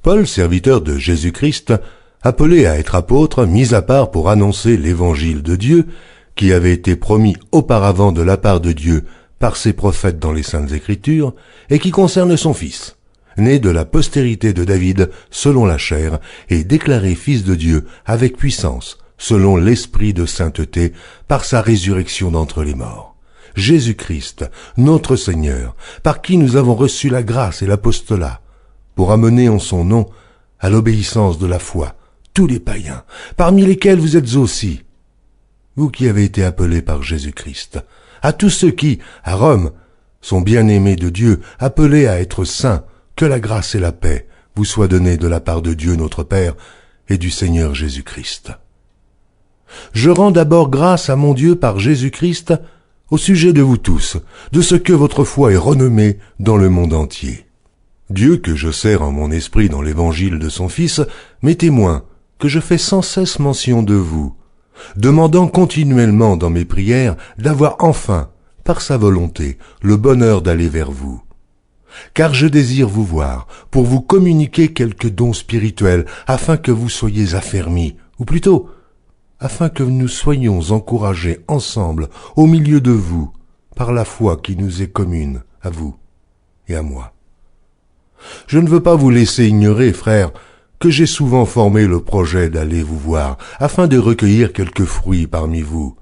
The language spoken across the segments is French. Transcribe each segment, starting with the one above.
Paul, serviteur de Jésus-Christ, appelé à être apôtre, mis à part pour annoncer l'évangile de Dieu, qui avait été promis auparavant de la part de Dieu par ses prophètes dans les Saintes Écritures, et qui concerne son Fils, né de la postérité de David selon la chair, et déclaré Fils de Dieu avec puissance, selon l'Esprit de sainteté, par sa résurrection d'entre les morts. Jésus-Christ, notre Seigneur, par qui nous avons reçu la grâce et l'apostolat, pour amener en son nom à l'obéissance de la foi tous les païens, parmi lesquels vous êtes aussi, vous qui avez été appelés par Jésus-Christ, à tous ceux qui, à Rome, sont bien-aimés de Dieu, appelés à être saints, que la grâce et la paix vous soient données de la part de Dieu notre Père et du Seigneur Jésus-Christ. Je rends d'abord grâce à mon Dieu par Jésus-Christ au sujet de vous tous, de ce que votre foi est renommée dans le monde entier. Dieu que je sers en mon esprit dans l'évangile de son Fils m'est témoin que je fais sans cesse mention de vous, demandant continuellement dans mes prières d'avoir enfin, par sa volonté, le bonheur d'aller vers vous. Car je désire vous voir, pour vous communiquer quelques dons spirituels, afin que vous soyez affermis, ou plutôt, afin que nous soyons encouragés ensemble au milieu de vous, par la foi qui nous est commune, à vous et à moi. Je ne veux pas vous laisser ignorer, frères, que j'ai souvent formé le projet d'aller vous voir, afin de recueillir quelques fruits parmi vous,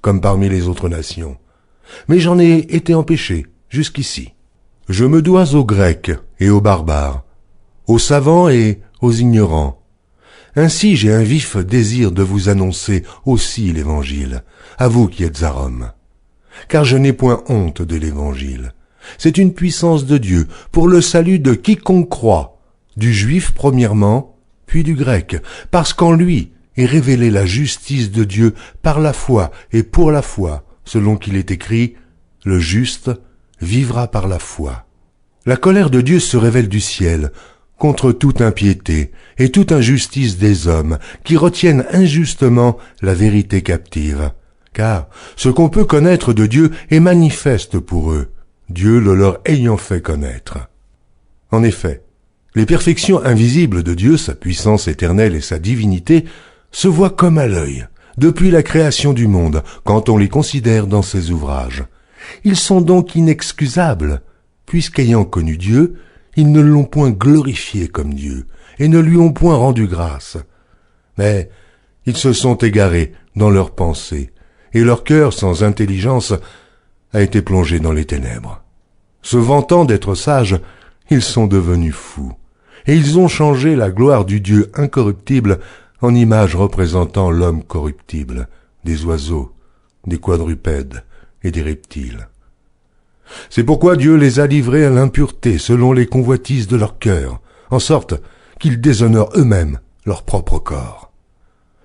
comme parmi les autres nations. Mais j'en ai été empêché, jusqu'ici. Je me dois aux Grecs et aux barbares, aux savants et aux ignorants. Ainsi j'ai un vif désir de vous annoncer aussi l'Évangile, à vous qui êtes à Rome. Car je n'ai point honte de l'Évangile. C'est une puissance de Dieu pour le salut de quiconque croit, du juif premièrement, puis du grec, parce qu'en lui est révélée la justice de Dieu par la foi et pour la foi, selon qu'il est écrit, « Le juste vivra par la foi ». La colère de Dieu se révèle du ciel contre toute impiété et toute injustice des hommes qui retiennent injustement la vérité captive. Car ce qu'on peut connaître de Dieu est manifeste pour eux, Dieu le leur ayant fait connaître. En effet, les perfections invisibles de Dieu, sa puissance éternelle et sa divinité, se voient comme à l'œil, depuis la création du monde, quand on les considère dans ses ouvrages. Ils sont donc inexcusables, puisqu'ayant connu Dieu, ils ne l'ont point glorifié comme Dieu, et ne lui ont point rendu grâce. Mais ils se sont égarés dans leurs pensées, et leur cœur sans intelligence a été plongé dans les ténèbres. Se vantant d'être sages, ils sont devenus fous, et ils ont changé la gloire du Dieu incorruptible en image représentant l'homme corruptible, des oiseaux, des quadrupèdes et des reptiles. C'est pourquoi Dieu les a livrés à l'impureté selon les convoitises de leur cœur, en sorte qu'ils déshonorent eux-mêmes leur propre corps.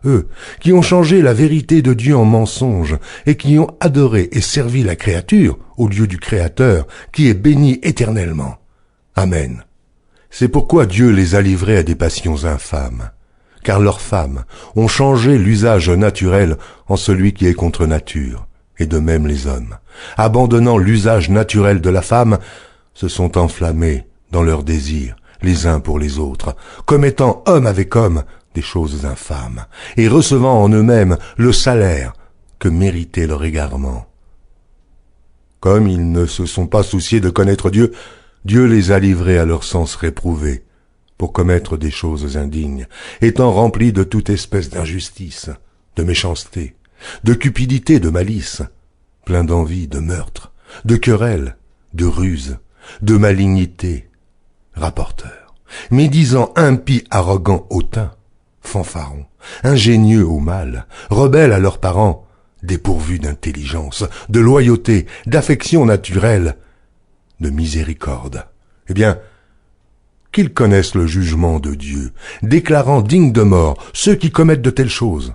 Eux, qui ont changé la vérité de Dieu en mensonge, et qui ont adoré et servi la créature au lieu du Créateur, qui est béni éternellement. Amen. C'est pourquoi Dieu les a livrés à des passions infâmes, car leurs femmes ont changé l'usage naturel en celui qui est contre nature, et de même les hommes, abandonnant l'usage naturel de la femme, se sont enflammés dans leurs désirs, les uns pour les autres, commettant homme avec homme des choses infâmes, et recevant en eux-mêmes le salaire que méritait leur égarement. Comme ils ne se sont pas souciés de connaître Dieu, Dieu les a livrés à leur sens réprouvé, pour commettre des choses indignes, étant remplis de toute espèce d'injustice, de méchanceté, de cupidité, de malice, plein d'envie, de meurtre, de querelle, de ruse, de malignité, rapporteurs, médisants, impies, arrogants, hautains, fanfarons, ingénieux au mal, rebelles à leurs parents, dépourvus d'intelligence, de loyauté, d'affection naturelle, de miséricorde. Eh bien, qu'ils connaissent le jugement de Dieu, déclarant dignes de mort ceux qui commettent de telles choses.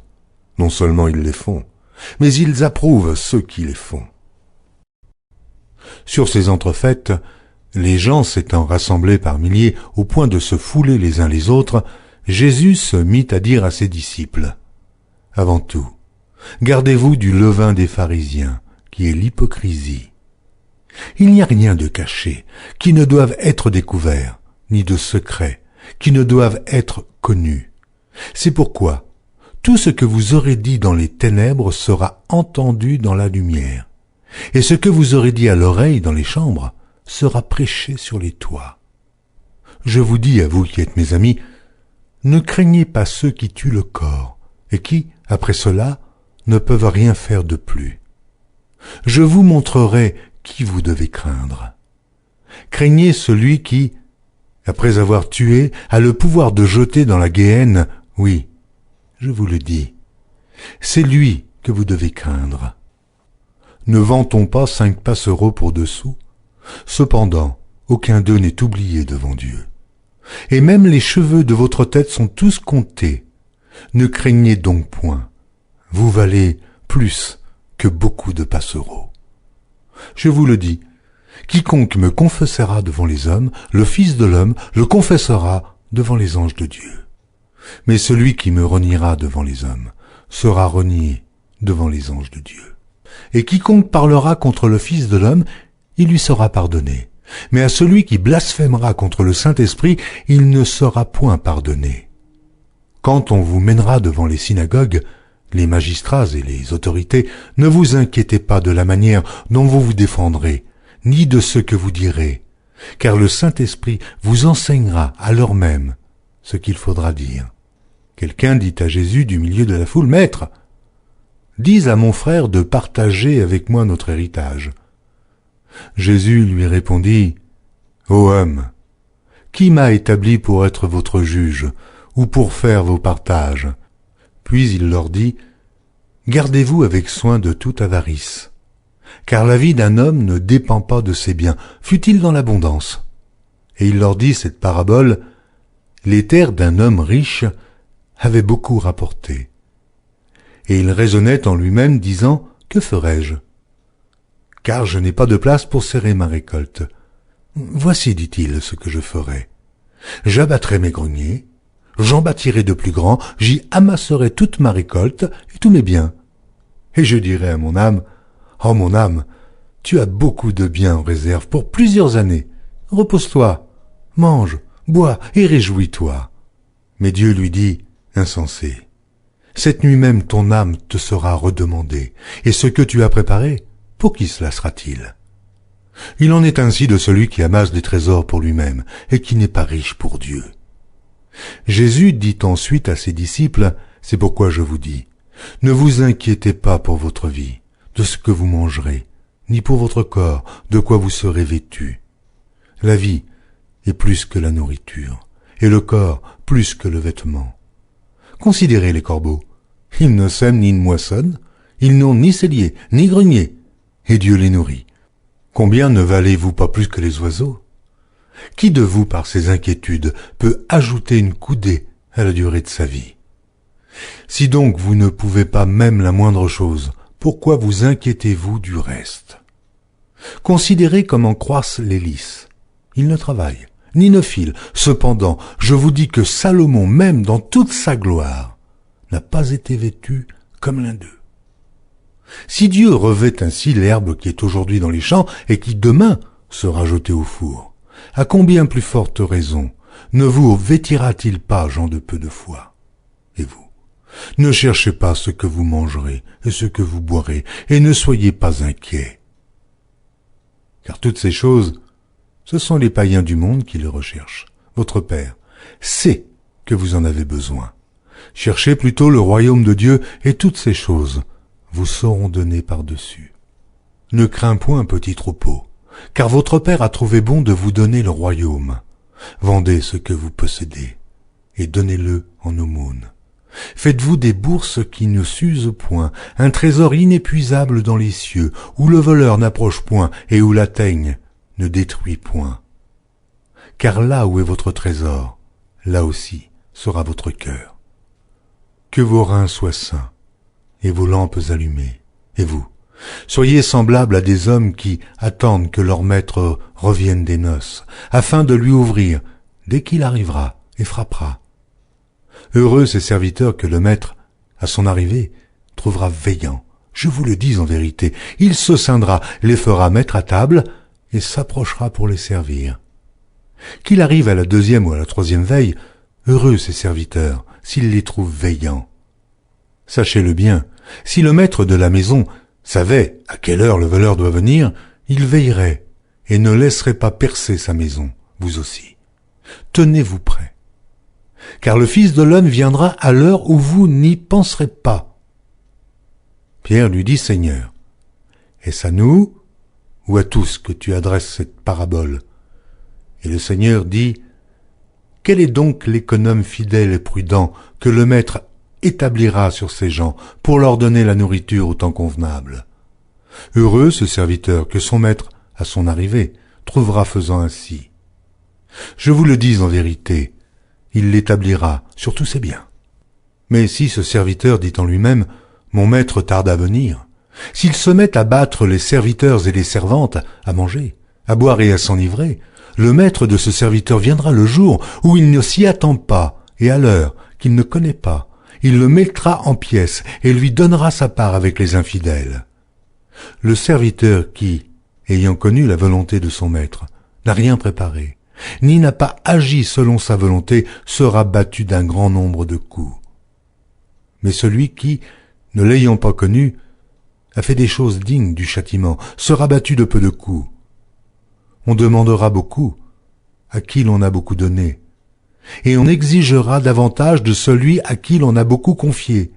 Non seulement ils les font, mais ils approuvent ceux qui les font. Sur ces entrefaites, les gens s'étant rassemblés par milliers au point de se fouler les uns les autres, Jésus se mit à dire à ses disciples, « Avant tout, gardez-vous du levain des pharisiens, qui est l'hypocrisie. Il n'y a rien de caché, qui ne doive être découvert, ni de secret, qui ne doivent être connus. C'est pourquoi tout ce que vous aurez dit dans les ténèbres sera entendu dans la lumière, et ce que vous aurez dit à l'oreille dans les chambres sera prêché sur les toits. Je vous dis à vous qui êtes mes amis, ne craignez pas ceux qui tuent le corps, et qui, après cela, ne peuvent rien faire de plus. Je vous montrerai qui vous devez craindre. Craignez celui qui, après avoir tué, a le pouvoir de jeter dans la géhenne, oui, je vous le dis, c'est lui que vous devez craindre. Ne vantons pas 5 passereaux pour 2 sous. Cependant, aucun d'eux n'est oublié devant Dieu. Et même les cheveux de votre tête sont tous comptés. Ne craignez donc point. Vous valez plus que beaucoup de passereaux. Je vous le dis, quiconque me confessera devant les hommes, le Fils de l'homme le confessera devant les anges de Dieu. Mais celui qui me reniera devant les hommes sera renié devant les anges de Dieu. Et quiconque parlera contre le Fils de l'homme, il lui sera pardonné. Mais à celui qui blasphémera contre le Saint-Esprit, il ne sera point pardonné. Quand on vous mènera devant les synagogues, les magistrats et les autorités, ne vous inquiétez pas de la manière dont vous vous défendrez, ni de ce que vous direz, car le Saint-Esprit vous enseignera à l'heure même ce qu'il faudra dire. Quelqu'un dit à Jésus du milieu de la foule, « Maître, dis à mon frère de partager avec moi notre héritage. » Jésus lui répondit, « Ô homme, qui m'a établi pour être votre juge ou pour faire vos partages ?» Puis il leur dit, « Gardez-vous avec soin de toute avarice, car la vie d'un homme ne dépend pas de ses biens, fût-il dans l'abondance. » Et il leur dit cette parabole, « Les terres d'un homme riche avaient beaucoup rapporté. Et il raisonnait en lui-même, disant, « Que ferai-je ? Car je n'ai pas de place pour serrer ma récolte. Voici, dit-il, ce que je ferai. J'abattrai mes greniers, j'en bâtirai de plus grands, j'y amasserai toute ma récolte et tous mes biens. Et je dirai à mon âme, « Oh mon âme, tu as beaucoup de biens en réserve pour plusieurs années. Repose-toi, mange, bois et réjouis-toi. » Mais Dieu lui dit, « Insensé, cette nuit même ton âme te sera redemandée, et ce que tu as préparé, pour qui cela sera-t-il ? Il en est ainsi de celui qui amasse des trésors pour lui-même, et qui n'est pas riche pour Dieu. » Jésus dit ensuite à ses disciples, « C'est pourquoi je vous dis, ne vous inquiétez pas pour votre vie, de ce que vous mangerez, ni pour votre corps, de quoi vous serez vêtus. La vie est plus que la nourriture, et le corps plus que le vêtement. Considérez les corbeaux. Ils ne sèment ni ne moissonnent, ils n'ont ni cellier, ni grenier, et Dieu les nourrit. Combien ne valez-vous pas plus que les oiseaux ? Qui de vous, par ses inquiétudes, peut ajouter une coudée à la durée de sa vie ? Si donc vous ne pouvez pas même la moindre chose, pourquoi vous inquiétez-vous du reste ? Considérez comment croissent les lys. Ils ne travaillent, ni ne filent. Cependant, je vous dis que Salomon, même dans toute sa gloire, n'a pas été vêtu comme l'un d'eux. Si Dieu revêt ainsi l'herbe qui est aujourd'hui dans les champs et qui demain sera jetée au four, à combien plus forte raison ne vous vêtira-t-il pas, gens de peu de foi ? Et vous, ne cherchez pas ce que vous mangerez et ce que vous boirez, et ne soyez pas inquiets. Car toutes ces choses, ce sont les païens du monde qui les recherchent. Votre Père sait que vous en avez besoin. Cherchez plutôt le royaume de Dieu, et toutes ces choses vous seront données par-dessus. Ne crains point, petit troupeau, car votre Père a trouvé bon de vous donner le royaume. Vendez ce que vous possédez, et donnez-le en aumône. Faites-vous des bourses qui ne s'usent point, un trésor inépuisable dans les cieux, où le voleur n'approche point, et où la teigne ne détruit point. Car là où est votre trésor, là aussi sera votre cœur. Que vos reins soient sains, et vos lampes allumées, et vous, soyez semblables à des hommes qui attendent que leur maître revienne des noces, afin de lui ouvrir dès qu'il arrivera et frappera. Heureux ces serviteurs que le maître, à son arrivée, trouvera veillant. Je vous le dis en vérité, il se scindra, les fera mettre à table et s'approchera pour les servir. Qu'il arrive à la deuxième ou à la troisième veille, heureux ses serviteurs, s'ils les trouvent veillants. Sachez-le bien, si le maître de la maison savait à quelle heure le voleur doit venir, il veillerait et ne laisserait pas percer sa maison, vous aussi. Tenez-vous prêts, car le Fils de l'homme viendra à l'heure où vous n'y penserez pas. Pierre lui dit, Seigneur, est-ce à nous ou à tous que tu adresses cette parabole? Et le Seigneur dit, quel est donc l'économe fidèle et prudent que le maître établira sur ses gens pour leur donner la nourriture au temps convenable? Heureux ce serviteur que son maître, à son arrivée, trouvera faisant ainsi. Je vous le dis en vérité, il l'établira sur tous ses biens. Mais si ce serviteur dit en lui-même, mon maître tarde à venir, s'il se met à battre les serviteurs et les servantes, à manger, à boire et à s'enivrer, le maître de ce serviteur viendra le jour où il ne s'y attend pas et à l'heure qu'il ne connaît pas. Il le mettra en pièces et lui donnera sa part avec les infidèles. Le serviteur qui, ayant connu la volonté de son maître, n'a rien préparé, ni n'a pas agi selon sa volonté, sera battu d'un grand nombre de coups. Mais celui qui, ne l'ayant pas connu, a fait des choses dignes du châtiment, sera battu de peu de coups. On demandera beaucoup à qui l'on a beaucoup donné, et on exigera davantage de celui à qui l'on a beaucoup confié.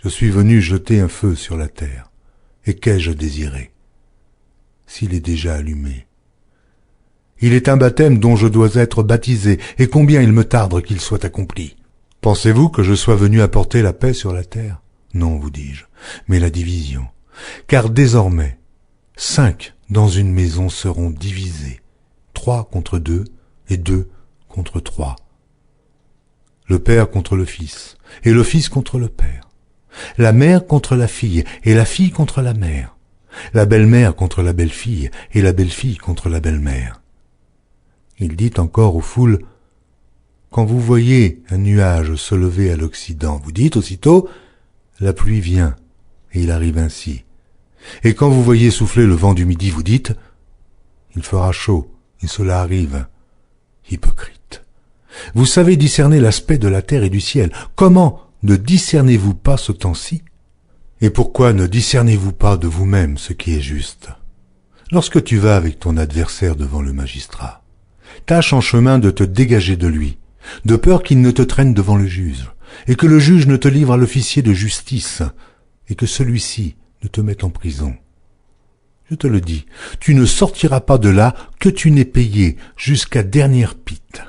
Je suis venu jeter un feu sur la terre, et qu'ai-je désiré, s'il est déjà allumé? Il est un baptême dont je dois être baptisé, et combien il me tarde qu'il soit accompli. Pensez-vous que je sois venu apporter la paix sur la terre? Non, vous dis-je, mais la division. Car désormais, 5 dans une maison seront divisés, 3 contre 2 et 2 contre 3. Le père contre le fils, et le fils contre le père. La mère contre la fille, et la fille contre la mère. La belle-mère contre la belle-fille, et la belle-fille contre la belle-mère. Il dit encore aux foules, quand vous voyez un nuage se lever à l'Occident, vous dites aussitôt, la pluie vient, et il arrive ainsi. Et quand vous voyez souffler le vent du midi, vous dites, il fera chaud, et cela arrive. Hypocrite. Vous savez discerner l'aspect de la terre et du ciel. Comment ne discernez-vous pas ce temps-ci? Et pourquoi ne discernez-vous pas de vous-même ce qui est juste? Lorsque tu vas avec ton adversaire devant le magistrat, tâche en chemin de te dégager de lui, de peur qu'il ne te traîne devant le juge, et que le juge ne te livre à l'officier de justice, et que celui-ci ne te mette en prison. Je te le dis, tu ne sortiras pas de là que tu n'aies payé jusqu'à dernière pite.